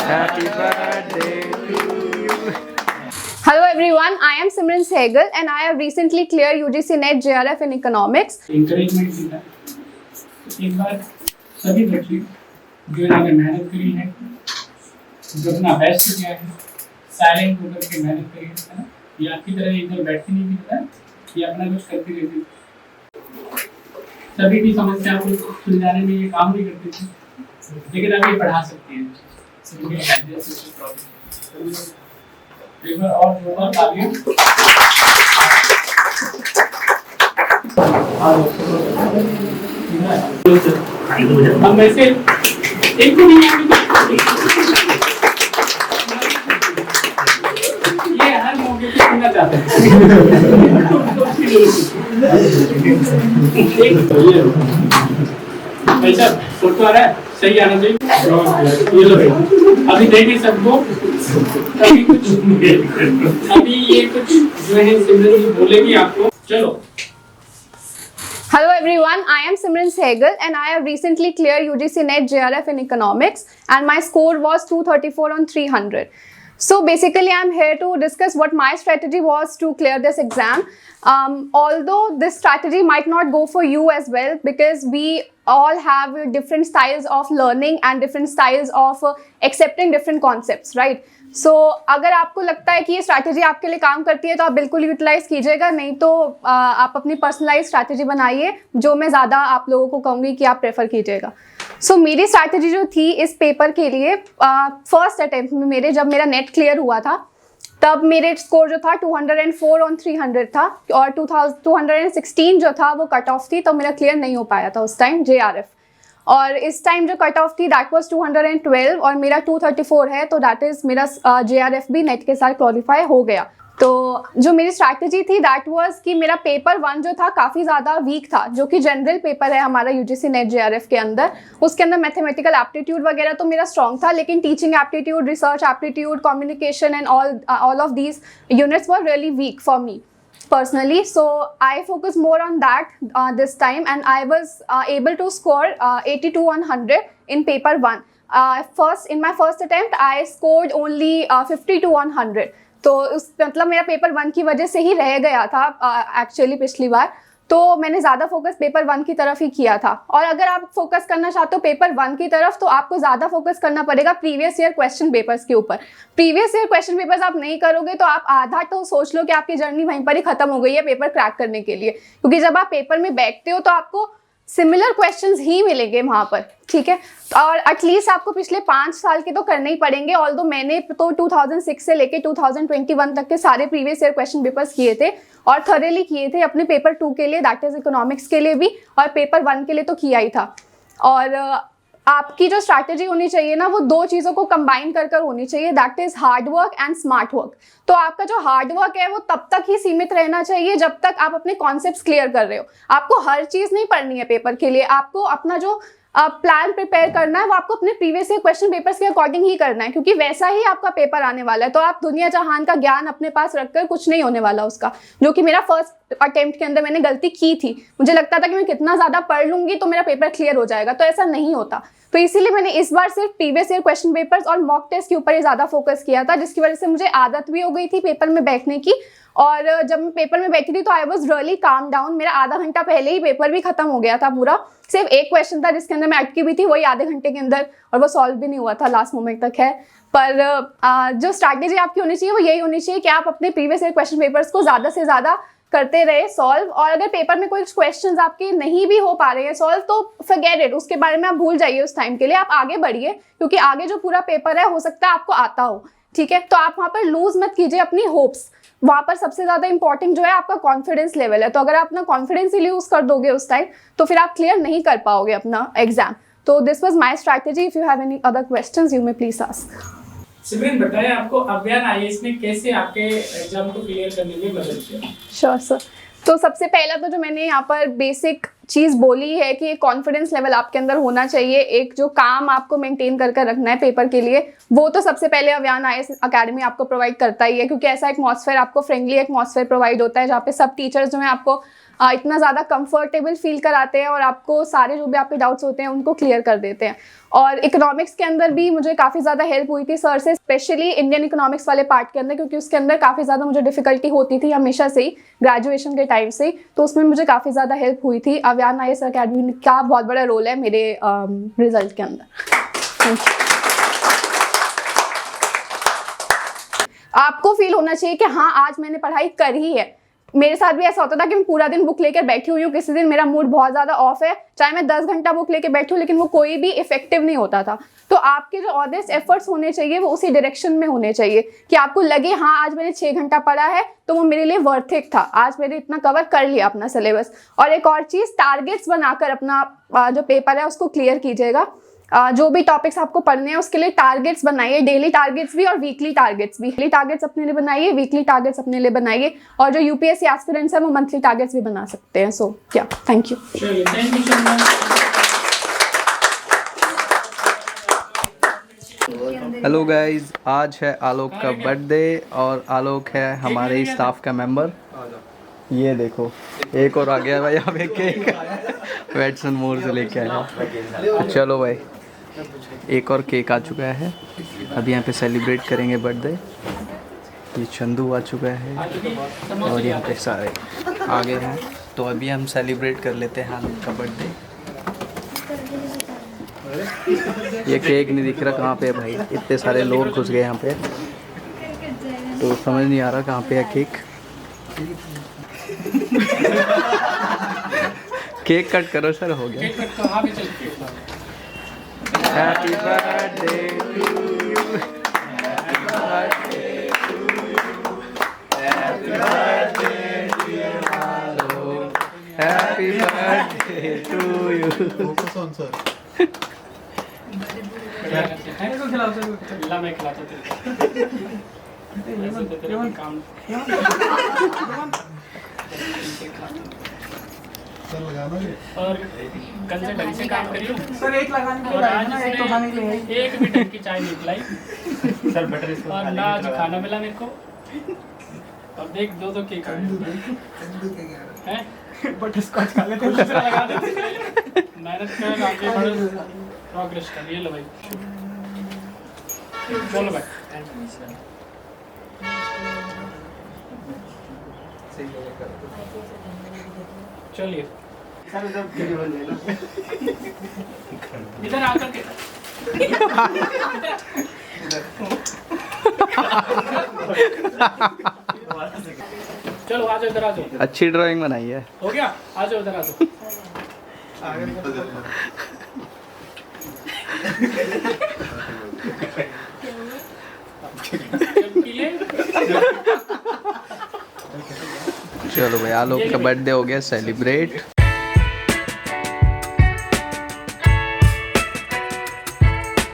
Happy birthday to you. Hello everyone, I am Simran Sehgal and I have recently cleared UGC NET JRF in Economics. encouragement मिला। एक बार सभी बच्चे जो इन्होंने मेहनत करी है, जो अपना बेस्ट किया है, साइलेंट होकर के मेहनत करी है ना, ये आपकी तरह इधर बैठती नहीं थी, ये अपना कुछ करती रहती थी। सभी की समस्या को सुलझाने में ये काम नहीं करती थी, लेकिन अब ये पढ़ा सकती है। एक बार और जोरदार तालियां। हम में से एक को नहीं ये हर मौके पे सुनना चाहते हैं। ऐसा फोटो आ रहा है, सही आना चाहिए। ये लो अभी देखिए सबको, अभी ये कुछ जो है सिमरन जी बोलेगी आपको। चलो। Hello everyone, I am Simran Sehgal and I have recently cleared UGC NET JRF in Economics and my score was 234 on 300. So basically I am here to discuss what my strategy was to clear this exam. Although this strategy might not go for you as well because we all have different styles of learning and different styles of accepting different concepts, right? So अगर आपको लगता है कि ये strategy आपके लिए काम करती है तो आप बिल्कुल यूटिलाइज कीजिएगा, नहीं तो आप अपनी पर्सनलाइज स्ट्रैटेजी बनाइए जो मैं ज़्यादा आप लोगों को कहूँगी कि आप प्रेफर कीजिएगा। सो मेरी स्ट्रैटेजी जो थी इस पेपर के लिए फर्स्ट अटेम्प्ट में मेरे जब मेरा नेट क्लियर हुआ था तब मेरे स्कोर जो था 204 ऑन 300 था और 216 जो था वो कट ऑफ थी, तो मेरा क्लियर नहीं हो पाया था उस टाइम JRF। और इस टाइम जो कट ऑफ थी दैट वाज 212 और मेरा 234 है, तो दैट इज़ मेरा JRF भी नेट के साथ क्वालिफाई हो गया। तो जो मेरी स्ट्रैटेजी थी दैट वाज कि मेरा पेपर 1 जो था काफ़ी ज़्यादा वीक था, जो कि जनरल पेपर है हमारा UGC नेट JRF के अंदर। उसके अंदर मैथमेटिकल एप्टीट्यूड वगैरह तो मेरा स्ट्रॉन्ग था, लेकिन teaching aptitude, research aptitude, communication and all of these units were really weak for me personally. So I focused more on that this time and I was able to score 82 on 100 in paper 1. In my first attempt I scored only 52 on 100. तो उस मतलब मेरा paper 1 की वजह से ही रह गया था एक्चुअली पिछली बार, तो मैंने ज़्यादा फोकस पेपर 1 की तरफ ही किया था। और अगर आप फोकस करना चाहते हो पेपर 1 की तरफ तो आपको ज़्यादा फोकस करना पड़ेगा प्रीवियस ईयर क्वेश्चन पेपर्स के ऊपर। प्रीवियस ईयर क्वेश्चन पेपर्स आप नहीं करोगे तो आप आधा तो सोच लो कि आपकी जर्नी वहीं पर ही खत्म हो गई है पेपर क्रैक करने के लिए, क्योंकि जब आप पेपर में बैठते हो तो आपको सिमिलर क्वेश्चंस ही मिलेंगे वहाँ पर, ठीक है। और एटलीस्ट आपको पिछले 5 साल के तो करने ही पड़ेंगे। ऑल्दो मैंने तो 2006 से लेके 2021 तक के सारे प्रीवियस ईयर क्वेश्चन पेपर्स किए थे और थॉरली किए थे अपने पेपर 2 के लिए, दैट इज इकोनॉमिक्स के लिए भी, और पेपर 1 के लिए तो किया ही था। और आपकी जो स्ट्रैटेजी होनी चाहिए ना वो 2 चीज़ों को कंबाइन कर होनी चाहिए, that is hard work and smart work. तो आपका जो हार्ड वर्क है वो तब तक ही सीमित रहना चाहिए जब तक आप अपने कॉन्सेप्ट्स क्लियर कर रहे हो। आपको हर चीज़ नहीं पढ़नी है पेपर के लिए, आपको अपना जो प्लान प्रिपेयर करना है वो आपको अपने प्रीवियस ईयर क्वेश्चन पेपर्स के अकॉर्डिंग ही करना है, क्योंकि वैसा ही आपका पेपर आने वाला है। तो आप दुनिया जहान का ज्ञान अपने पास रखकर कुछ नहीं होने वाला उसका, जो कि मेरा फर्स्ट अटेम्प्ट के अंदर मैंने गलती की थी। मुझे लगता था कि मैं कितना ज़्यादा पढ़ लूँगी तो मेरा पेपर क्लियर हो जाएगा, तो ऐसा नहीं होता। तो इसीलिए मैंने इस बार सिर्फ प्रीवियस ईयर क्वेश्चन पेपर्स और मॉक टेस्ट के ऊपर ही ज़्यादा फोकस किया था, जिसकी वजह से मुझे आदत भी हो गई थी पेपर में बैठने की। और जब मैं पेपर में बैठी थी तो I was really calm down. मेरा आधा घंटा पहले ही पेपर भी खत्म हो गया था पूरा। सिर्फ एक क्वेश्चन था जिसके अंदर मैं अटकी भी थी, वही आधे घंटे के अंदर, और वो सॉल्व भी नहीं हुआ था, लास्ट मोमेंट तक है। पर जो स्ट्रैटेजी आपकी होनी चाहिए वो यही होनी चाहिए कि आप अपने प्रीवियस ईयर क्वेश्चन पेपर्स को ज़्यादा से ज़्यादा करते रहे सॉल्व। और अगर पेपर में कोई क्वेश्चंस आपके नहीं भी हो पा रहे हैं सॉल्व तो फॉरगेट इट, उसके बारे में आप भूल जाइए उस टाइम के लिए। आप आगे बढ़िए, क्योंकि आगे जो पूरा पेपर है हो सकता है आपको आता हो, ठीक है। तो आप वहाँ पर लूज मत कीजिए अपनी होप्स। वहाँ पर सबसे ज़्यादा इंपॉर्टेंट जो है आपका कॉन्फिडेंस लेवल है। तो अगर आप अपना कॉन्फिडेंस ही लूज कर दोगे उस टाइम तो फिर आप क्लियर नहीं कर पाओगे अपना एग्जाम। तो this was my strategy. If you have any other questions you may please ask. Simran बताएं आपको अभियान IAS ने कैसे आपके एग्जाम को क्लियर करने में मदद किया? Sure sir. तो सबसे पहला तो जो मैंने यहाँ पर बेसिक चीज़ बोली है कि एक कॉन्फिडेंस लेवल आपके अंदर होना चाहिए, एक जो काम आपको मेंटेन करके रखना है पेपर के लिए, वो तो सबसे पहले अव्यान IAS अकेडमी आपको प्रोवाइड करता ही है, क्योंकि ऐसा एटमॉस्फेयर आपको फ्रेंडली एटमॉस्फेयर प्रोवाइड होता है जहाँ पे सब टीचर्स जो हैं आपको इतना ज़्यादा कंफर्टेबल फील कराते हैं और आपको सारे जो भी आपके डाउट्स होते हैं उनको क्लियर कर देते हैं। और इकोनॉमिक्स के अंदर भी मुझे काफ़ी ज़्यादा हेल्प हुई थी सर से, स्पेशली इंडियन इकोनॉमिक्स वाले पार्ट के अंदर, क्योंकि उसके अंदर काफ़ी ज़्यादा मुझे डिफिकल्टी होती थी हमेशा से ही, ग्रेजुएशन के टाइम से, तो उसमें मुझे काफ़ी ज़्यादा हेल्प हुई थी। अव्यान IAS अकेडमी का बहुत बड़ा रोल है मेरे रिजल्ट के अंदर। Thank you. आपको फील होना चाहिए कि हाँ आज मैंने पढ़ाई कर ही है। मेरे साथ भी ऐसा होता था कि मैं पूरा दिन बुक लेकर बैठी हुई हूँ, किसी दिन मेरा मूड बहुत ज़्यादा ऑफ है, चाहे मैं 10 घंटा बुक लेकर बैठी हूँ, लेकिन वो कोई भी इफेक्टिव नहीं होता था। तो आपके जो ऑनेस्ट एफर्ट्स होने चाहिए वो उसी डायरेक्शन में होने चाहिए कि आपको लगे हाँ आज मैंने 6 घंटा पढ़ा है तो वो मेरे लिए वर्थ इट था, आज मैंने इतना कवर कर लिया अपना सिलेबस। और एक और चीज़, टारगेट्स बनाकर अपना जो पेपर है उसको क्लियर कीजिएगा। जो भी टॉपिक्स आपको पढ़ने हैं उसके लिए टारगेट्स बनाइए, डेली टारगेट्स भी और वीकली टारगेट्स भी। डेली टारगेट्स अपने लिए बनाइए, वीकली टारगेट्स अपने लिए बनाइए, और जो UPSC एस्पिरेंट्स हैं वो मंथली टारगेट्स भी बना सकते हैं। सो क्या, थैंक यू। हेलो गाइज, आज है आलोक का बर्थडे और आलोक है हमारे स्टाफ का मेंबर। ये देखो एक और आ गया भाई, यहाँ पे केक वेटसन मोर से लेके आया। चलो भाई, एक और केक आ चुका है, अभी यहाँ पे सेलिब्रेट करेंगे बर्थडे। ये चंदू आ चुका है और यहाँ पे सारे आगे हैं, तो अभी हम सेलिब्रेट कर लेते हैं आलोक का बर्थडे। ये केक नहीं दिख रहा कहाँ पे है भाई, इतने सारे लोग घुस गए यहाँ पे, तो समझ नहीं आ रहा कहाँ पे है केक। केक कट करो सर, हो गया। Happy birthday to you, happy birthday dear Alok, happy birthday to you. मैं खिलाता और कल से ढंग से काम करियो सर, एक लगाने के बाद ना, एक तो खाने के लिए एक भी ढंग की चाय नहीं पिलाई सर, बटर स्कॉच और ना आज खाना मिला मेरे को। और देख दो केक हैं, बटर स्कॉच खा लेते हैं, लगा देते, मेहनत कर आगे बढ़ो, प्रोग्रेस कर। ये लो भाई, बोलो भाई। चलिए इधर आकर के चलो आ जाओ, इधर आ जाओ। अच्छी ड्राइंग बनाई है। हो गया, आ जाओ इधर आ जाओ। चलो भाई, आलोक का बर्थडे हो गया सेलिब्रेट।